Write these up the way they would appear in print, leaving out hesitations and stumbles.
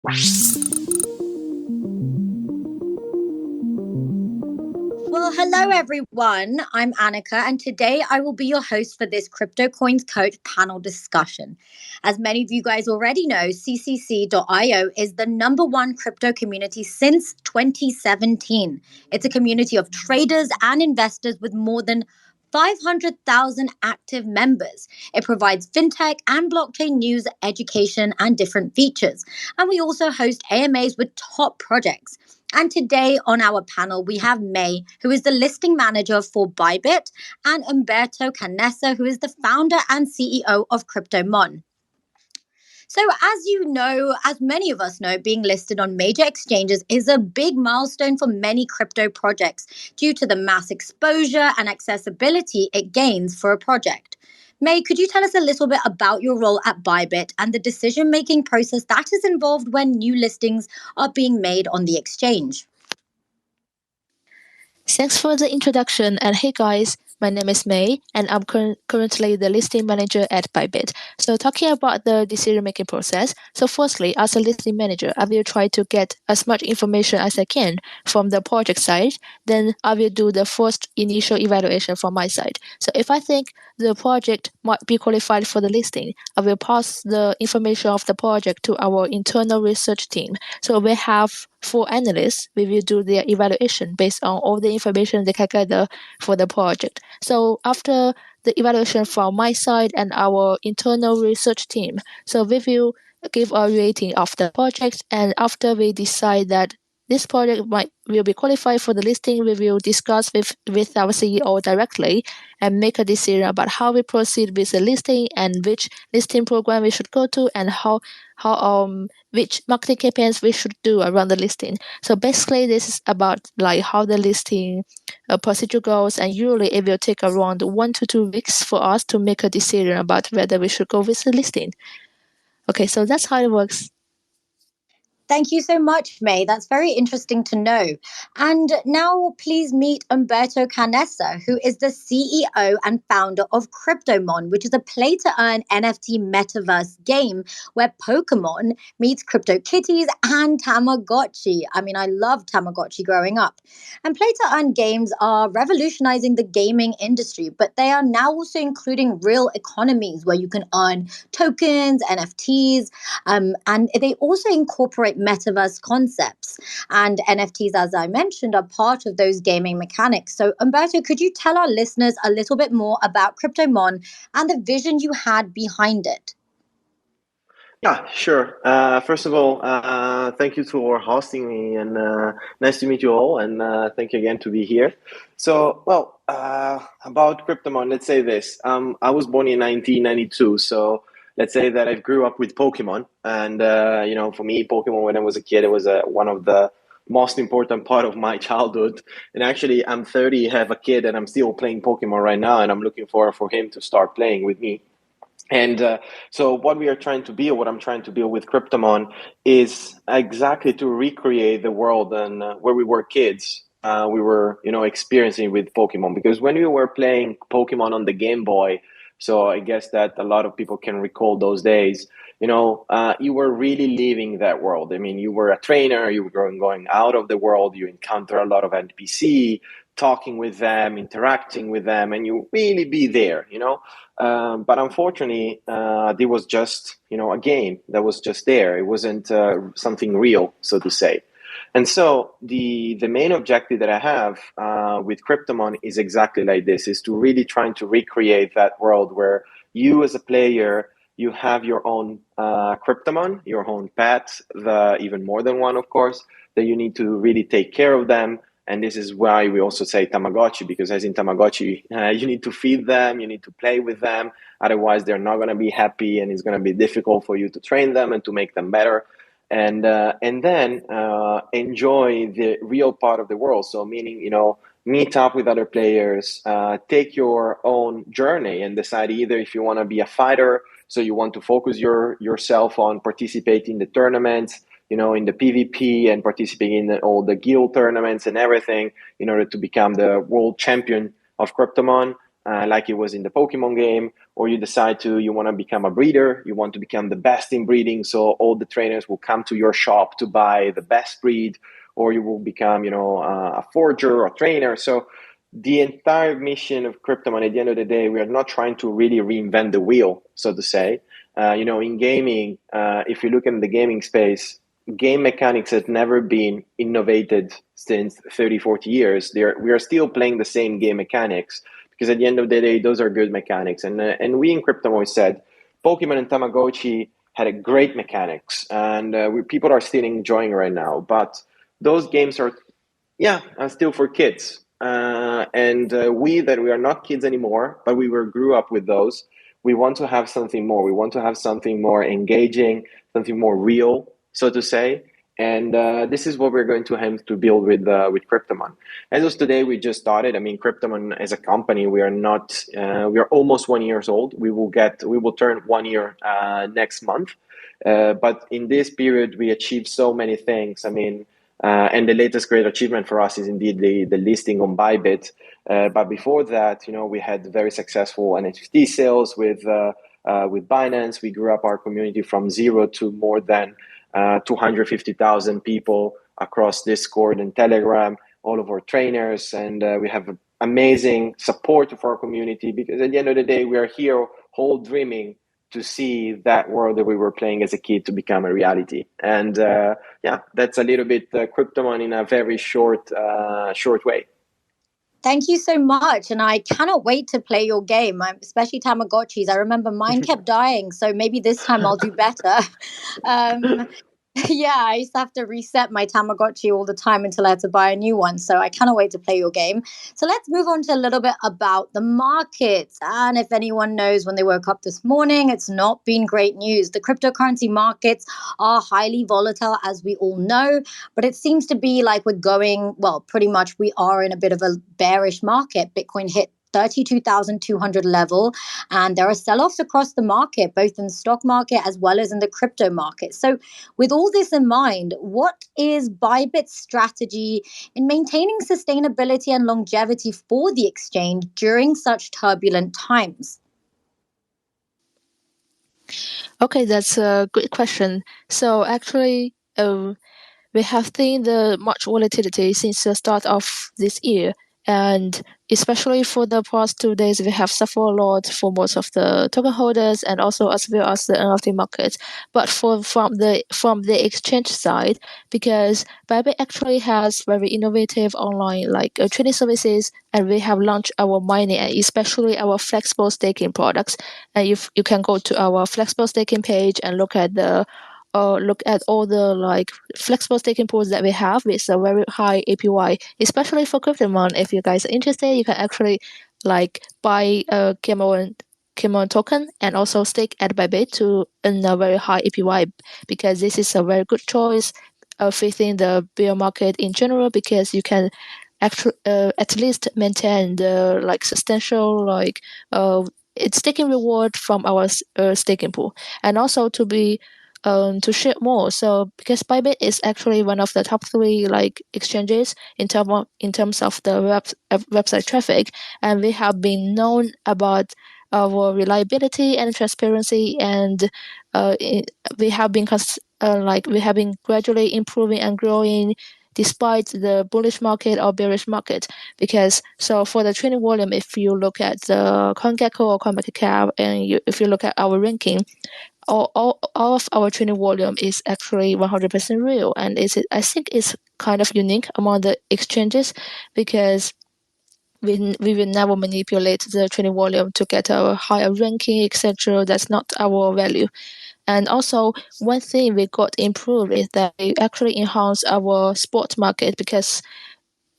Well, hello everyone. I'm Annika, and today I will be your host for this Crypto Coins Coach panel discussion. As many of you guys already know, CCC.io is the number one crypto community since 2017. It's a community of traders and investors with more than 500,000 active members. It provides fintech and blockchain news, education, and different features. And we also host AMAs with top projects. And today on our panel, we have May, who is the listing manager for Bybit, and Umberto Canessa, who is the founder and CEO of Kryptomon. So, as you know, as many of us know, being listed on major exchanges is a big milestone for many crypto projects due to the mass exposure and accessibility it gains for a project. May, could you tell us a little bit about your role at Bybit and the decision making process that is involved when new listings are being made on the exchange? Thanks for the introduction, and hey guys, my name is May, and I'm currently the listing manager at Bybit. So talking about the decision-making process, so firstly, as a listing manager, I will try to get as much information as I can from the project side. Then I will do the first initial evaluation from my side. So if I think the project might be qualified for the listing, I will pass the information of the project to our internal research team. So we have 4 analysts. We will do their evaluation based on all the information they can gather for the project. So after the evaluation from my side and our internal research team, so we will give a rating of the project, and after we decide that this project will be qualified for the listing, we will discuss with our CEO directly and make a decision about how we proceed with the listing and which listing program we should go to and how which marketing campaigns we should do around the listing. So basically, this is about like how the listing procedure goes, and usually it will take around 1 to 2 weeks for us to make a decision about whether we should go with the listing. Okay, so that's how it works. Thank you so much, May. That's very interesting to know. And now please meet Umberto Canessa, who is the CEO and founder of Kryptomon, which is a play-to-earn NFT metaverse game where Pokemon meets crypto kitties and Tamagotchi. I mean, I loved Tamagotchi growing up. And play-to-earn games are revolutionizing the gaming industry, but they are now also including real economies where you can earn tokens, NFTs, and they also incorporate metaverse concepts. And NFTs, as I mentioned, are part of those gaming mechanics. So, Umberto, could you tell our listeners a little bit more about Kryptomon and the vision you had behind it? Yeah, sure. First of all, thank you for hosting me, and nice to meet you all, and thank you again to be here. So, well, about Kryptomon, let's say this. I was born in 1992, so let's say that I grew up with Pokemon, and for me, Pokemon when I was a kid, it was one of the most important part of my childhood. And actually, I'm 30, have a kid, and I'm still playing Pokemon right now, and I'm looking forward for him to start playing with me. And so what we are trying to build, what I'm trying to build with Kryptomon is exactly to recreate the world and where we were kids. We were, experiencing with Pokemon, because when we were playing Pokemon on the Game Boy, so I guess that a lot of people can recall those days, you were really living that world. I mean, you were a trainer, you were going out of the world, you encounter a lot of NPC, talking with them, interacting with them, and you really be there, but unfortunately, it was just, a game that was just there. It wasn't something real, so to say. And so the main objective that I have with Kryptomon is exactly like this, is to really trying to recreate that world where you as a player, you have your own Kryptomon, your own pet, even more than one, of course, that you need to really take care of them. And this is why we also say Tamagotchi, because as in Tamagotchi, you need to feed them, you need to play with them. Otherwise, they're not going to be happy, and it's going to be difficult for you to train them and to make them better. And then enjoy the real part of the world. So meaning, meet up with other players, take your own journey and decide either if you want to be a fighter, so you want to focus yourself on participating in the tournaments, in the PvP and participating in all the guild tournaments and everything in order to become the world champion of Kryptomon. like it was in the Pokemon game, or you decide you want to become a breeder, you want to become the best in breeding, so all the trainers will come to your shop to buy the best breed, or you will become, a forger or trainer. So the entire mission of Kryptomon, at the end of the day, we are not trying to really reinvent the wheel, so to say. In gaming, if you look in the gaming space, game mechanics have never been innovated since 30, 40 years. We are still playing the same game mechanics because at the end of the day, those are good mechanics. And we in Kryptomon said, Pokemon and Tamagotchi had a great mechanics, and people are still enjoying right now. But those games are still for kids. We are not kids anymore, but we grew up with those. We want to have something more. We want to have something more engaging, something more real, so to say. And this is what we're going to have to build with Kryptomon. As of today, we just started. I mean, Kryptomon as a company, we are not. We are almost 1 year old. We will turn 1 year next month. But in this period, we achieved so many things. I mean. And the latest great achievement for us is indeed the listing on Bybit. But before that, we had very successful NFT sales with Binance. We grew up our community from 0 to more than 250,000 people across Discord and Telegram, all of our trainers. And we have amazing support of our community because at the end of the day, we are here whole dreaming to see that world that we were playing as a kid to become a reality. And that's a little bit Kryptomon in a very short way. Thank you so much. And I cannot wait to play your game, especially Tamagotchis. I remember mine kept dying, so maybe this time I'll do better. Yeah, I used to have to reset my Tamagotchi all the time until I had to buy a new one. So I cannot wait to play your game. So let's move on to a little bit about the markets. And if anyone knows when they woke up this morning, it's not been great news. The cryptocurrency markets are highly volatile, as we all know. But it seems to be like pretty much we are in a bit of a bearish market. Bitcoin hit 32,200 level, and there are sell-offs across the market, both in the stock market as well as in the crypto market. So with all this in mind, what is Bybit's strategy in maintaining sustainability and longevity for the exchange during such turbulent times? Okay, that's a good question. So actually, we have seen the much volatility since the start of this year. And especially for the past 2 days, we have suffered a lot for most of the token holders and also as well as the NFT market. But from the exchange side, because Bybit actually has very innovative online trading services, and we have launched our mining and especially our flexible staking products. And you can go to our flexible staking page and look at all the flexible staking pools that we have with a very high APY, especially for Kryptomon. If you guys are interested, you can actually buy a Kryptomon token and also stake at Bybit to earn a very high APY, because this is a very good choice within the bear market in general, because you can actually at least maintain the substantial staking reward from our staking pool, and also to share more. So because Bybit is actually one of the top 3 exchanges in terms of the website traffic, and we have been known about our reliability and transparency, and we have been gradually improving and growing despite the bullish market or bearish market. Because for the trading volume, if you look at the CoinGecko or CoinMarketCap, and if you look at our ranking, all of our trading volume is actually 100% real, and I think it's kind of unique among the exchanges, because we will never manipulate the trading volume to get a higher ranking, etc. That's not our value. And also, one thing we got improved is that we actually enhance our spot market, because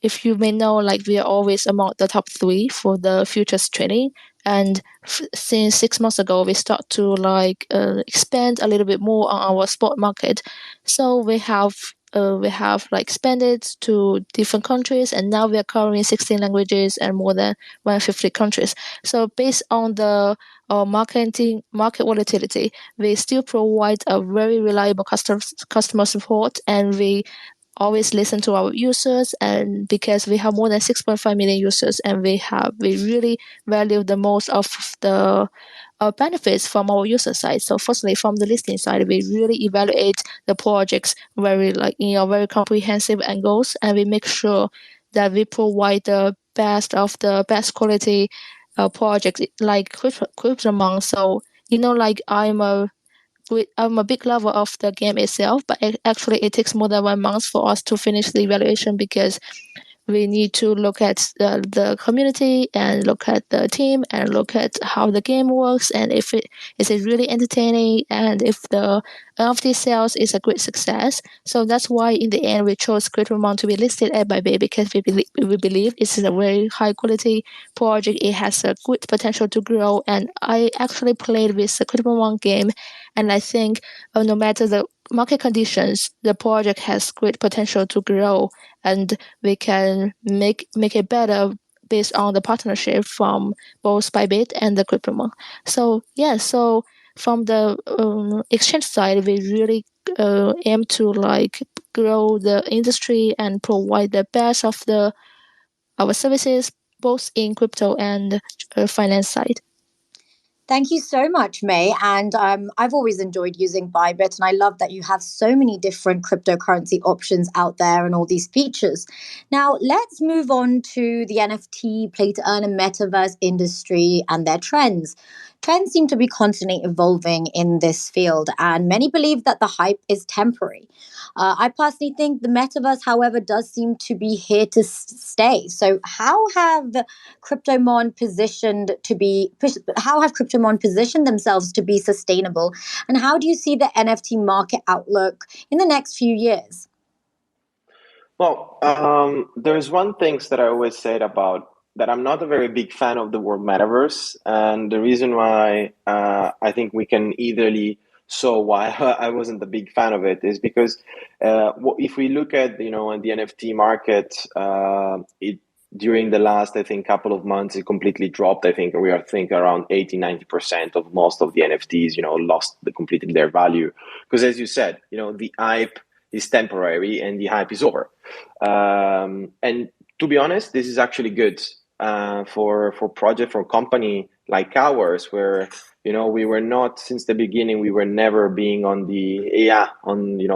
if you may know, we are always among the top 3 for the futures trading. And since 6 months ago, we start to expand a little bit more on our spot market. So we have expanded to different countries, and now we are covering 16 languages and more than 150 countries. So based on the market volatility, we still provide a very reliable customer support, and we always listen to our users, and because we have more than 6.5 million users, and we really value the most of the benefits from our user side. So firstly, from the listing side, we really evaluate the projects very very comprehensive angles, and we make sure that we provide the best quality projects like Kryptomon. So I'm a big lover of the game itself, but actually it takes more than 1 month for us to finish the evaluation, because we need to look at the community and look at the team and look at how the game works, and if it is really entertaining, and if the NFT sales is a great success. So that's why in the end we chose Kryptomon to be listed at Bybit, because we believe it's a very high quality project. It has a good potential to grow, and I actually played with the Kryptomon game, and I think no matter the market conditions, the project has great potential to grow, and we can make it better based on the partnership from both Bybit and the Kryptomon. So from the exchange side, we really aim to grow the industry and provide the best of our services, both in crypto and finance side. Thank you so much, May. And I've always enjoyed using Bybit, and I love that you have so many different cryptocurrency options out there and all these features. Now, let's move on to the NFT, play to earn, and metaverse industry and their trends. Trends seem to be constantly evolving in this field, and many believe that the hype is temporary. I personally think the metaverse, however, does seem to be here to stay. So, Kryptomon how have Kryptomon positioned themselves to be sustainable, and how do you see the NFT market outlook in the next few years? Well, there's one thing that I always said about that I'm not a very big fan of the word metaverse, and the reason why I think we can easily saw why I wasn't a big fan of it is because if we look at the NFT market, during the last, I think, couple of months, it completely dropped. I think we are around 80-90% of most of the NFTs, lost completely their value. Because as you said, the hype is temporary and the hype is over. And to be honest, this is actually good for company like ours, where we were not, since the beginning, we were never being on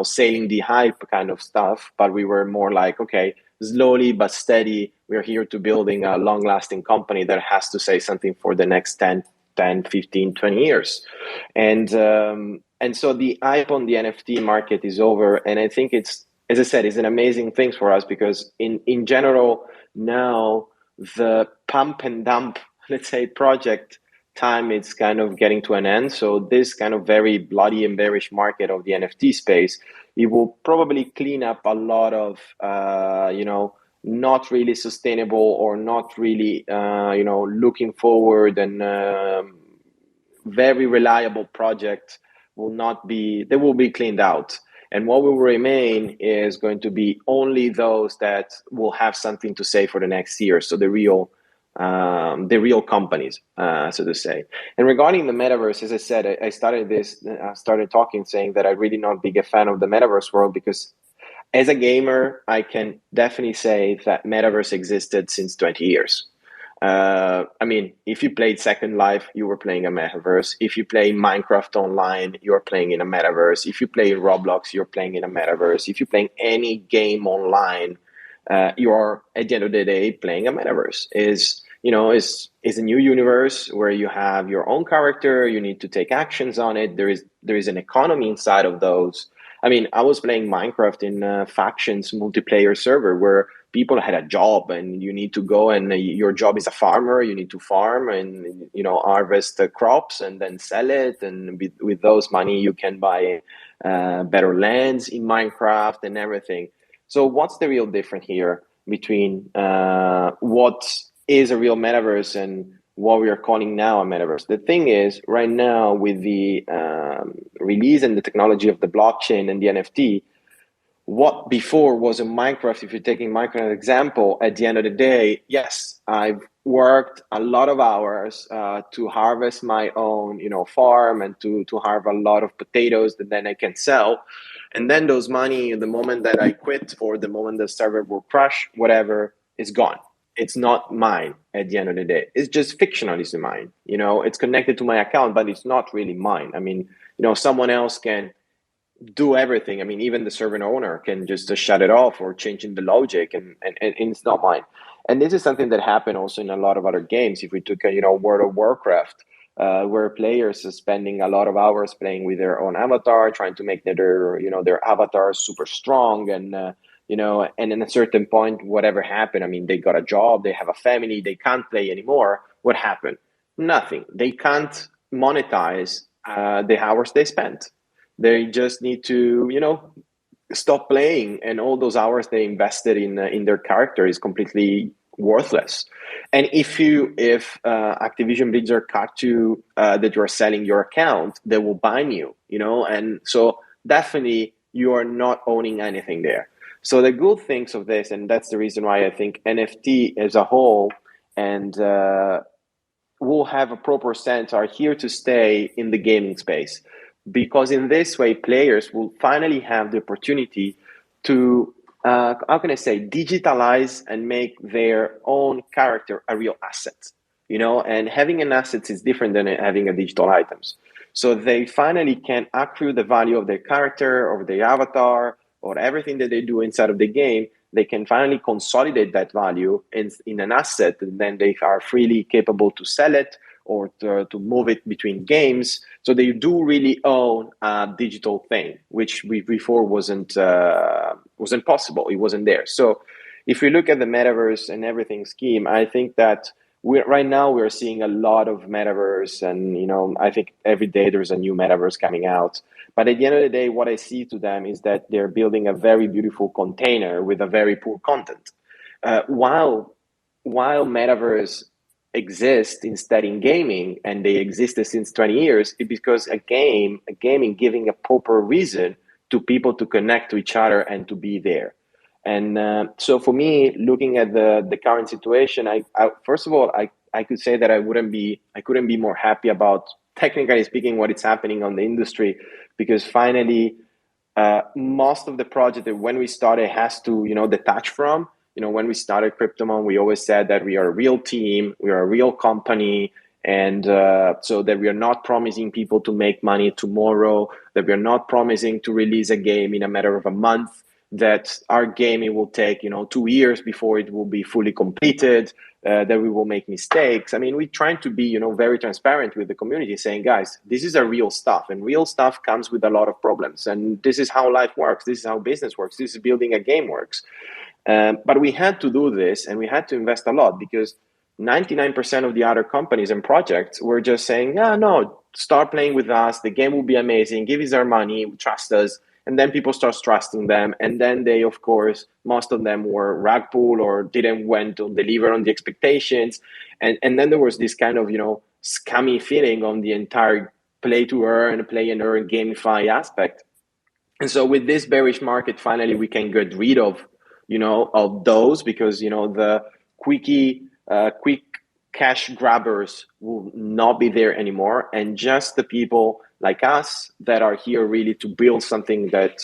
sailing the hype kind of stuff, but we were more like, okay, slowly but steady, we're here to building a long-lasting company that has to say something for the next 10, 15, 20 years. And so the hype on the NFT market is over. And I think it's, as I said, it's an amazing thing for us, because in general, now the pump and dump, let's say, project time is kind of getting to an end. So this kind of very bloody and bearish market of the NFT space, it will probably clean up a lot of, not really sustainable or not really, looking forward and very reliable project they will be cleaned out. And what will remain is going to be only those that will have something to say for the next year. So the real companies, so to say. And regarding the metaverse, as I said, I started talking saying that I'm really not big a fan of the metaverse world, because as a gamer, I can definitely say that metaverse existed since 20 years. If you played Second Life, you were playing a metaverse. If you play Minecraft online, you're playing in a metaverse. If you play Roblox, you're playing in a metaverse. If you're playing any game online, you're, at the end of the day, playing a metaverse. Is a new universe where you have your own character. You need to take actions on it. There is an economy inside of those. I was playing Minecraft in a factions multiplayer server where people had a job, and you need to go, and your job is a farmer. You need to farm and harvest the crops and then sell it. And with those money, you can buy better lands in Minecraft and everything. So what's the real difference here between what is a real metaverse and what we are calling now a metaverse? The thing is, right now, with the release and the technology of the blockchain and the NFT, what before was a Minecraft, if you're taking Minecraft as an example, at the end of the day, yes, I've worked a lot of hours to harvest my own, farm, and to harvest a lot of potatoes that then I can sell. And then those money, the moment that I quit or the moment the server will crash, whatever, is gone. It's not mine at the end of the day. It's just fictionally mine. It's connected to my account, but it's not really mine. I mean, someone else can do everything. I mean, even the server owner can just shut it off or changing the logic, and it's not mine. And this is something that happened also in a lot of other games. If we took, World of Warcraft, where players are spending a lot of hours playing with their own avatar, trying to make their avatar super strong, and and at a certain point, whatever happened, I mean, they got a job, they have a family, they can't play anymore. What happened? Nothing. They can't monetize the hours they spent. They just need to, stop playing, and all those hours they invested in their character is completely worthless. And if Activision Blizzard catch you that you're selling your account, they will ban you, and so definitely you are not owning anything there. So the good things of this, and that's the reason why I think NFT as a whole and will have a proper sense, are here to stay in the gaming space. Because in this way, players will finally have the opportunity to, how can I say, digitalize and make their own character a real asset, and having an asset is different than having a digital items. So they finally can accrue the value of their character or their avatar or everything that they do inside of the game. They can finally consolidate that value in an asset, and then they are freely capable to sell it or to move it between games. So they do really own a digital thing, which before wasn't possible. It wasn't there. So if we look at the metaverse and everything scheme, I think that right now we're seeing a lot of metaverse, and I think every day there's a new metaverse coming out. But at the end of the day, what I see to them is that they're building a very beautiful container with a very poor content. While metaverse exist instead in gaming, and they existed since 20 years, it's because gaming giving a proper reason to people to connect to each other and to be there. And so for me, looking at the current situation, I first of all, I could say that I couldn't be more happy about, technically speaking, what is happening on the industry, because finally most of the project that when we started has to detach from. When we started Kryptomon, we always said that we are a real team, we are a real company, and so that we are not promising people to make money tomorrow, that we are not promising to release a game in a matter of a month, that our game, it will take 2 years before it will be fully completed, that we will make mistakes. I mean, we're trying to be very transparent with the community, saying, guys, this is a real stuff, and real stuff comes with a lot of problems, and this is how life works, this is how business works, this is building a game works. But we had to do this, and we had to invest a lot, because 99% of the other companies and projects were just saying, no, start playing with us, the game will be amazing, give us our money, trust us. And then people start trusting them, and then they, of course, most of them were rug pull or didn't went to deliver on the expectations, and then there was this kind of scummy feeling on the entire play to earn, play and earn gamify aspect. And so with this bearish market, finally we can get rid of those, because the quick cash grabbers will not be there anymore, and just the people like us that are here really to build something that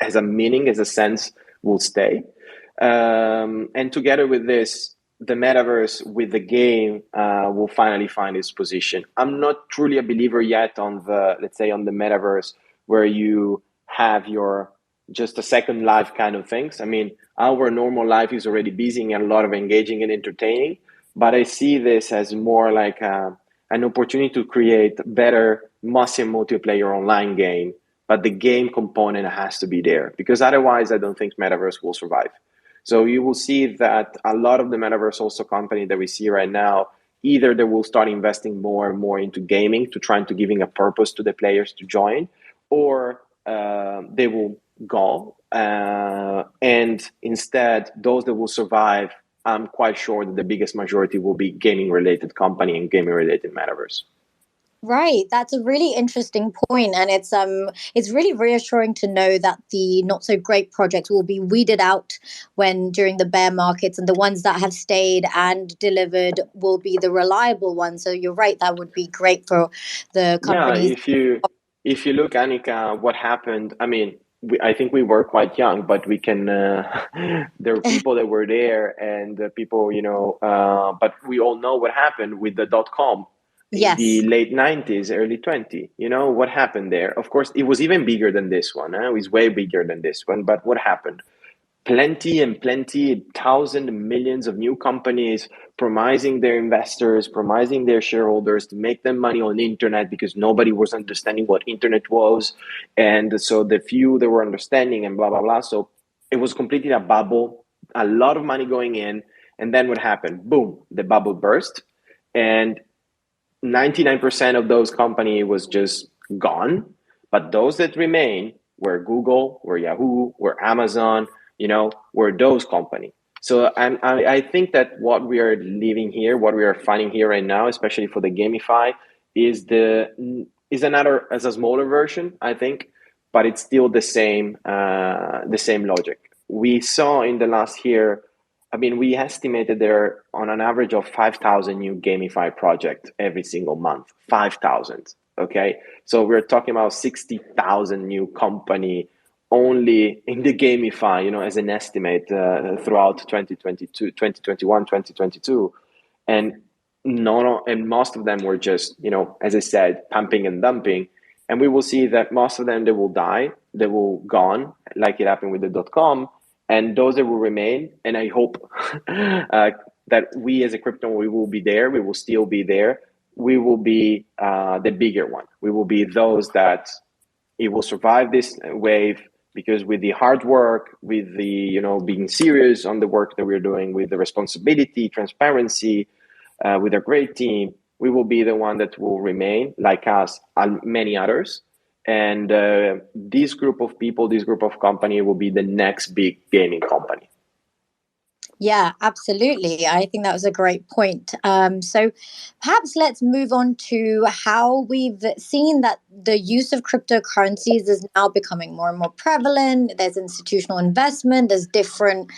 has a meaning, has a sense, will stay. And together with this, the metaverse with the game will finally find its position. I'm not truly a believer yet on the metaverse where you have your just a second life kind of things. I mean, our normal life is already busy and a lot of engaging and entertaining, but I see this as more like an opportunity to create better massive multiplayer online game, but the game component has to be there, because otherwise I don't think metaverse will survive. So you will see that a lot of the metaverse also company that we see right now, either they will start investing more and more into gaming to trying to giving a purpose to the players to join, or they will go. And instead, those that will survive, I'm quite sure that the biggest majority will be gaming-related company and gaming-related metaverse. Right, that's a really interesting point, and it's really reassuring to know that the not so great projects will be weeded out during the bear markets, and the ones that have stayed and delivered will be the reliable ones. So you're right, that would be great for the companies. Yeah, if you look, Annika, what happened, I mean, I think we were quite young, but we can. There were people that were there, and people, but we all know what happened with the .com in the Yes. late 90s, early 20. What happened there? Of course, it was even bigger than this one. It was way bigger than this one. But what happened? Plenty, thousands, millions of new companies promising their investors, promising their shareholders to make them money on the internet because nobody was understanding what internet was. And so the few that were understanding and blah, blah, blah. So it was completely a bubble, a lot of money going in. And then what happened? Boom, the bubble burst. And 99% of those companies was just gone. But those that remain were Google, were Yahoo, were Amazon, were those companies. So I think that what we are living here, what we are finding here right now, especially for the gamify, is another as a smaller version, I think, but it's still the same logic. We saw in the last year. I mean, we estimated there on an average of 5,000 new gamify projects every single month. 5,000. Okay, so we're talking about 60,000 new company only in the gamify, as an estimate throughout 2022, 2021, 2022. And and most of them were just, as I said, pumping and dumping. And we will see that most of them, they will die, they will gone, like it happened with the .com. And those that will remain, and I hope that we as a crypto, we will be there, we will still be there. We will be the bigger one. We will be those that it will survive this wave, because with the hard work, with the being serious on the work that we're doing, with the responsibility, transparency, with a great team, we will be the one that will remain, like us and many others. And this group of people, this group of company will be the next big gaming company. Yeah, absolutely. I think that was a great point. So perhaps let's move on to how we've seen that the use of cryptocurrencies is now becoming more and more prevalent. There's institutional investment. There's different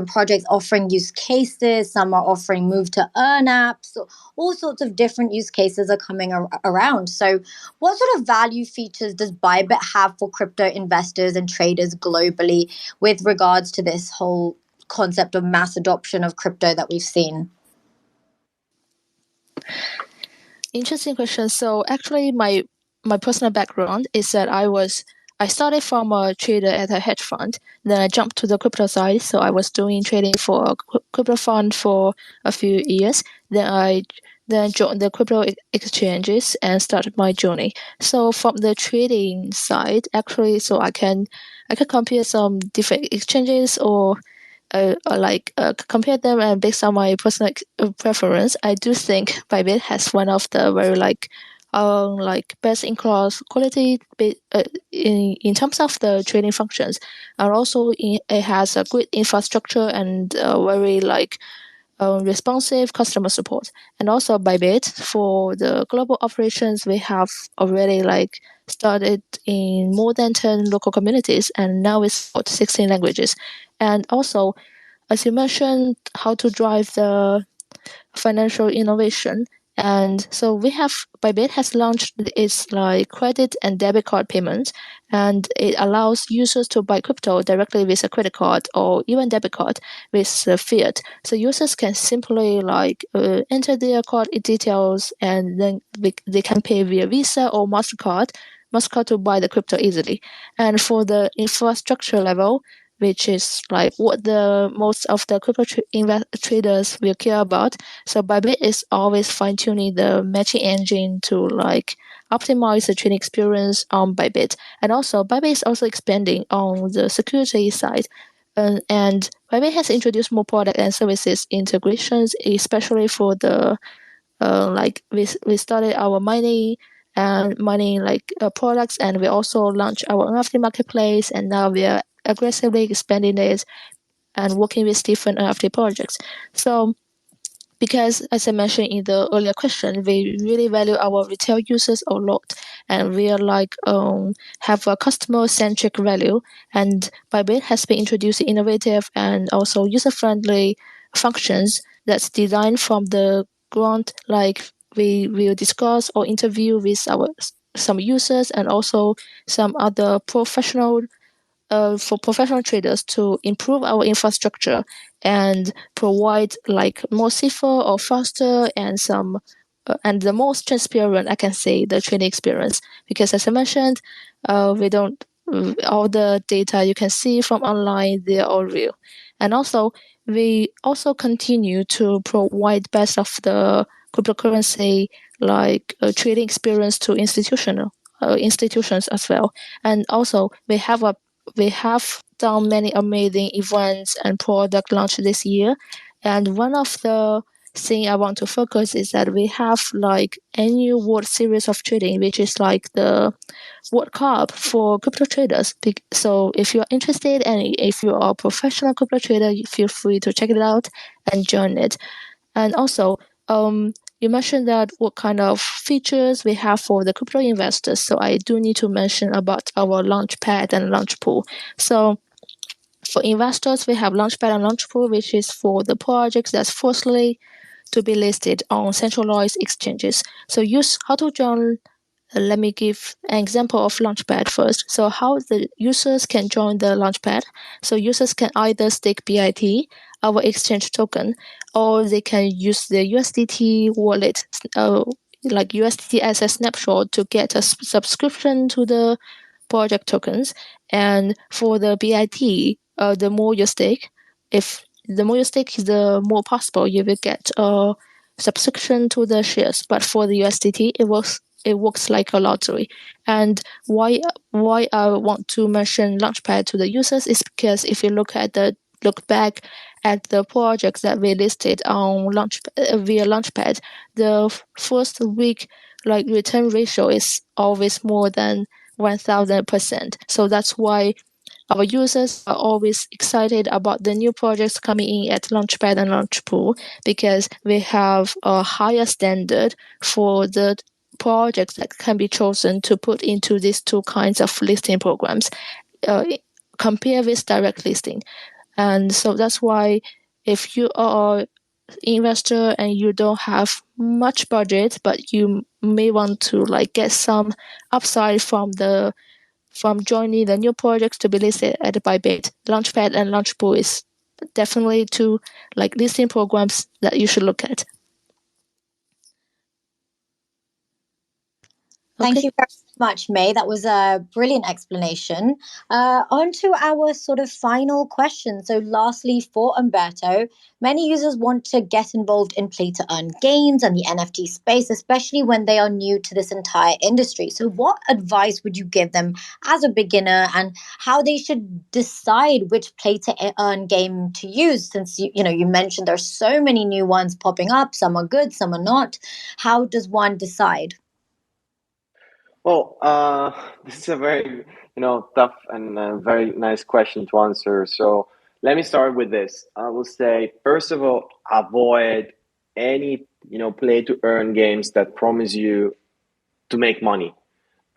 projects offering use cases. Some are offering move to earn apps. So all sorts of different use cases are coming around. So what sort of value features does Bybit have for crypto investors and traders globally with regards to this whole concept of mass adoption of crypto that we've seen? Interesting question. So actually, my personal background is that I started from a trader at a hedge fund. Then I jumped to the crypto side. So I was doing trading for a crypto fund for a few years. Then I joined the crypto exchanges and started my journey. So from the trading side, actually, so I can compare some different exchanges or compare them, and based on my personal preference, I do think Bybit has one of the very best in class quality in terms of the trading functions, and also it has a great infrastructure and very responsive customer support. And also Bybit, for the global operations, we have already started in more than 10 local communities, and now it's about 16 languages. And also, as you mentioned, how to drive the financial innovation. And so Bybit has launched its credit and debit card payments, and it allows users to buy crypto directly with a credit card or even debit card with fiat. So users can simply enter their card details, and then they can pay via Visa or MasterCard to buy the crypto easily. And for the infrastructure level, which is what the most of the crypto traders will care about. So Bybit is always fine-tuning the matching engine to optimize the trading experience on Bybit. And also Bybit is also expanding on the security side. And Bybit has introduced more product and services integrations, especially for the we started our mining products, and we also launched our NFT marketplace, and now we are aggressively expanding it and working with different NFT projects. So because, as I mentioned in the earlier question, we really value our retail users a lot, and we are have a customer-centric value. And Bybit has been introducing innovative and also user-friendly functions that's designed from the ground. We will discuss or interview with our some users and also some other professional for professional traders to improve our infrastructure and provide like more safer or faster and some and the most transparent, I can say, the trading experience. Because as I mentioned, we don't all the data you can see from online, they're all real. And also we also continue to provide best of the cryptocurrency like trading experience to institutions as well. And also we have done many amazing events and product launch this year. And one of the thing I want to focus is that we have like annual World Series of Trading, which is like the World Cup for crypto traders. So if you're interested and if you are a professional crypto trader, you feel free to check it out and join it. And also, you mentioned that what kind of features we have for the crypto investors. So I do need to mention about our Launchpad and Launchpool. So for investors, we have Launchpad and Launchpool, which is for the projects that's firstly to be listed on centralized exchanges. So use how to join. Let me give an example of Launchpad first. So how the users can join the Launchpad. So users can either stake BIT, our exchange token, or they can use the USDT wallet, like USDT as a snapshot to get a subscription to the project tokens. And for the BIT, the more you stake, if the more you stake, the more possible you will get a subscription to the shares. But for the USDT, it works like a lottery. And why I want to mention Launchpad to the users is because if you look back at the projects that we listed on via Launchpad, the first week like return ratio is always more than 1000%. So that's why our users are always excited about the new projects coming in at Launchpad and Launchpool because we have a higher standard for the projects that can be chosen to put into these two kinds of listing programs, compare with direct listing. And so that's why if you are investor and you don't have much budget, but you may want to like get some upside from joining the new projects to be listed at Bybit, Launchpad and Launchpool is definitely two like listing programs that you should look at. Thank you very much, May. That was a brilliant explanation. On to our sort of final question. So, lastly, for Umberto, many users want to get involved in play to earn games and the NFT space, especially when they are new to this entire industry. So, what advice would you give them as a beginner and how they should decide which play to earn game to use? Since you mentioned there's so many new ones popping up, some are good, some are not. How does one decide? Well, this is a very, tough and very nice question to answer. So let me start with this. I will say, first of all, avoid any, play to earn games that promise you to make money.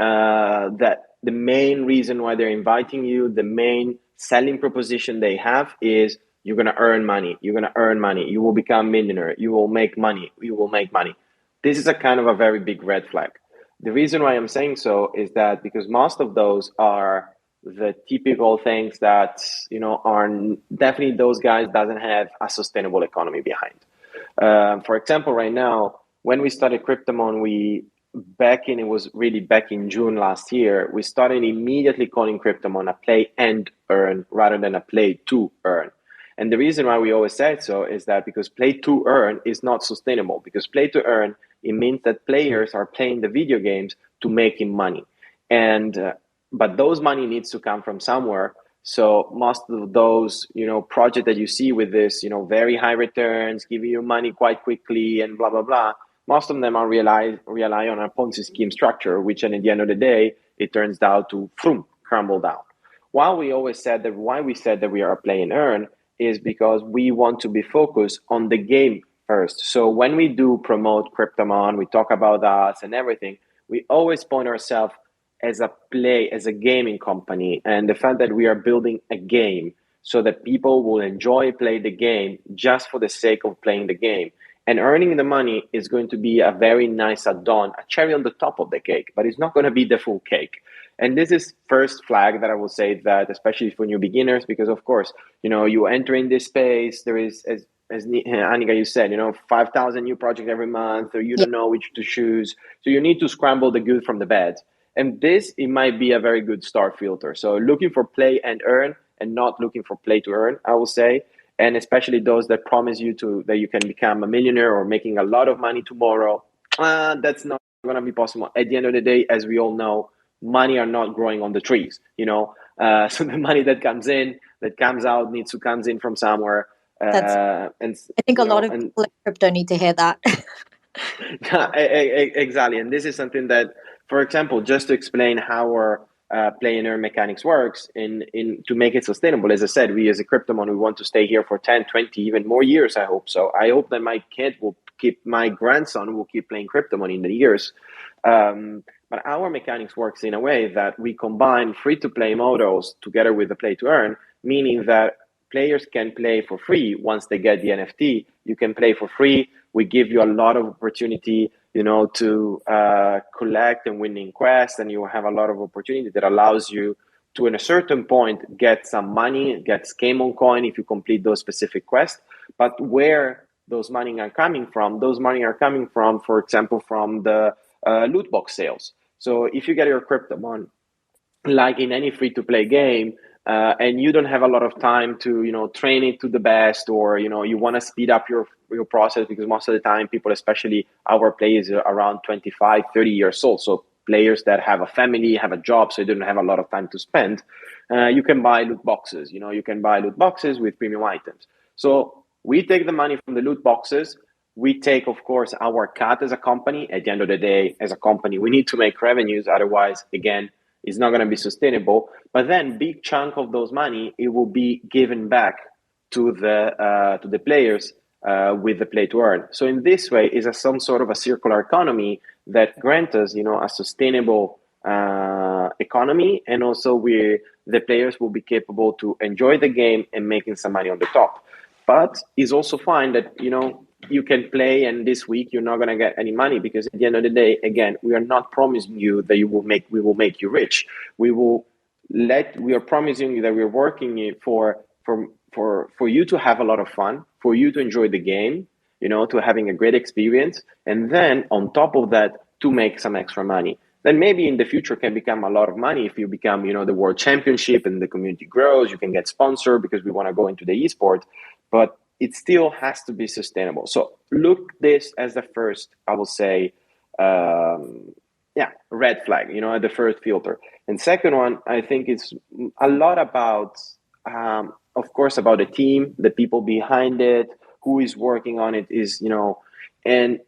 That the main reason why they're inviting you, the main selling proposition they have is you're going to earn money. You're going to earn money. You will become millionaire. You will make money. You will make money. This is a kind of a very big red flag. The reason why I'm saying so is that because most of those are the typical things that, are definitely those guys doesn't have a sustainable economy behind. For example, right now, when we started Kryptomon, it was really back in June last year, we started immediately calling Kryptomon a play and earn rather than a play to earn. And the reason why we always said so is that because play to earn is not sustainable, because play to earn, it means that players are playing the video games to making money. And, but those money needs to come from somewhere. So most of those, projects that you see with this, very high returns, giving you money quite quickly and blah, blah, blah, most of them are rely on a Ponzi scheme structure, which at the end of the day, it turns out to crumble down. Why we said that we are a play and earn is because we want to be focused on the game first. So when we do promote Kryptomon, we talk about us and everything, we always point ourselves as a gaming company, and the fact that we are building a game so that people will enjoy play the game just for the sake of playing the game. And earning the money is going to be a very nice add-on, a cherry on the top of the cake, but it's not going to be the full cake. And this is first flag that I will say, that especially for new beginners, because of course, you enter in this space, there is, as Annika, you said, 5,000 new projects every month, or you don't know which to choose. So you need to scramble the good from the bad. And this, it might be a very good start filter. So looking for play and earn, and not looking for play to earn, I will say. And especially those that promise you that you can become a millionaire or making a lot of money tomorrow. That's not going to be possible. At the end of the day, as we all know, money are not growing on the trees, so the money that comes in, that comes out, needs to comes in from somewhere. I think a lot of people in crypto need to hear that. Yeah, exactly. And this is something that, for example, just to explain how our play and earn mechanics works in to make it sustainable. As I said, we as a Kryptomon, we want to stay here for 10, 20, even more years, I hope. So I hope that my grandson will keep playing Kryptomon in the years. But our mechanics works in a way that we combine free-to-play models together with the play-to-earn, meaning that players can play for free once they get the NFT. You can play for free. We give you a lot of opportunity, to collect and winning quests, and you have a lot of opportunity that allows you to, in a certain point, get some money, get Skymon coin if you complete those specific quests. But where those money are coming from, for example, from the loot box sales. So if you get your Kryptomon, like in any free-to-play game, and you don't have a lot of time to train it to the best, or you want to speed up your process, because most of the time people, especially our players, are around 25, 30 years old, so players that have a family, have a job, so they don't have a lot of time to spend. You can buy loot boxes. You can buy loot boxes with premium items. So we take the money from the loot boxes. We take, of course, our cut as a company. At the end of the day, as a company, we need to make revenues. Otherwise, again, it's not going to be sustainable. But then big chunk of those money, it will be given back to the players with the play to earn. So in this way, is some sort of a circular economy that grants us, a sustainable economy, and also the players will be capable to enjoy the game and making some money on the top. But it's also fine that you can play, and this week you're not going to get any money, because at the end of the day, again, we are not promising you that we will make you rich. We are promising you that we're working for you to have a lot of fun, for you to enjoy the game, to having a great experience, and then on top of that, to make some extra money. Then maybe in the future can become a lot of money if you become, the world championship and the community grows. You can get sponsored because we want to go into the esport, but it still has to be sustainable. So look this as the first, I will say, red flag, the first filter. And second one, I think it's a lot about, of course, about the team, the people behind it, who is working on it is, and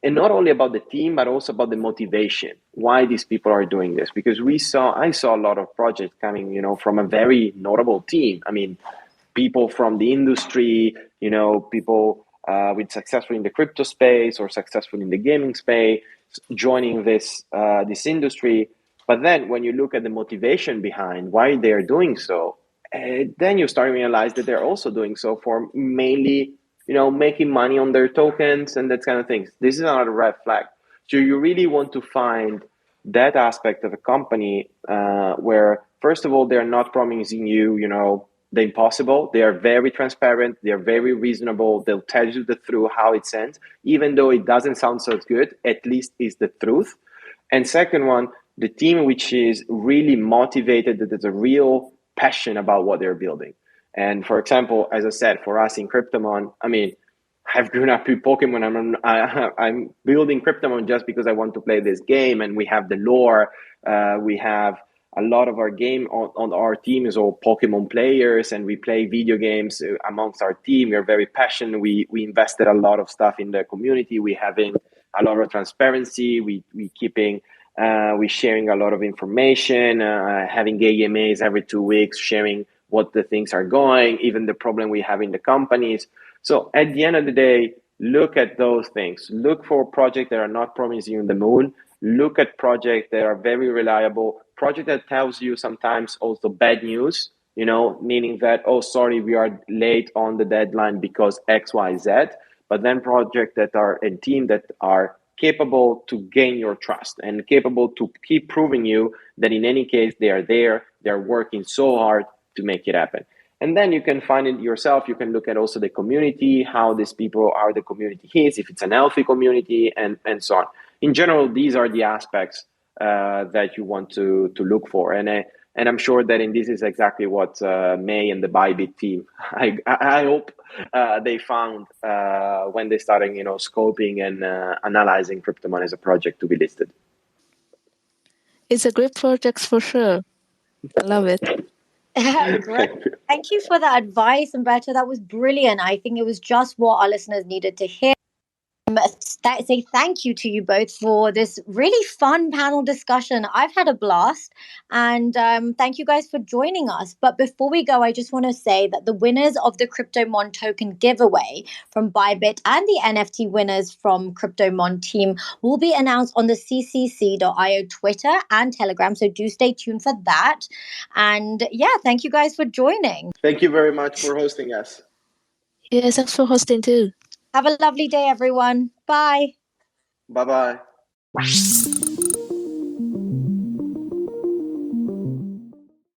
not only about the team, but also about the motivation, why these people are doing this. Because I saw a lot of projects coming, from a very notable team. I mean, people from the industry, people with successful in the crypto space or successful in the gaming space, joining this industry. But then when you look at the motivation behind why they're doing so, then you start to realize that they're also doing so for mainly, making money on their tokens and that kind of things. This is another red flag. So you really want to find that aspect of a company where, first of all, they're not promising you, the impossible. They are very transparent. They are very reasonable. They'll tell you the truth, how it ends, even though it doesn't sound so good. At least is the truth. And second one, the team which is really motivated, that there's a real passion about what they're building. And for example, as I said, for us in Kryptomon, I mean, I've grown up with Pokemon. I'm building Kryptomon just because I want to play this game, and we have the lore. We have a lot of our game on our team is all Pokemon players, and we play video games amongst our team. We are very passionate. We invested a lot of stuff in the community. We having a lot of transparency. We sharing a lot of information, having AMAs every 2 weeks, sharing what the things are going, even the problem we have in the companies. So at the end of the day, look at those things. Look for projects that are not promising you the moon. Look at projects that are very reliable. Project that tells you sometimes also bad news, meaning that, oh, sorry, we are late on the deadline because X, Y, Z. but then projects that are and team that are capable to gain your trust and capable to keep proving you that in any case they are there, they're working so hard to make it happen. And then you can find it yourself. You can look at also the community, how these people are, the community is, if it's an healthy community, and so on. In general, these are the aspects that you want to look for. And I'm sure that in this is exactly what May and the Bybit team, I hope they found when they started, scoping and analyzing Kryptomon as a project to be listed. It's a great project for sure. I love it. Great. Thank you for that advice, Umberto. That was brilliant. I think it was just what our listeners needed to hear. Say thank you to you both for this really fun panel discussion. I've had a blast, and thank you guys for joining us. But before we go, I just want to say that the winners of the Kryptomon token giveaway from Bybit and the NFT winners from Kryptomon team will be announced on the ccc.io Twitter and Telegram. So do stay tuned for that. And yeah, thank you guys for joining. Thank you very much for hosting us. Yeah, thanks for hosting too. Have a lovely day, everyone. Bye. Bye-bye.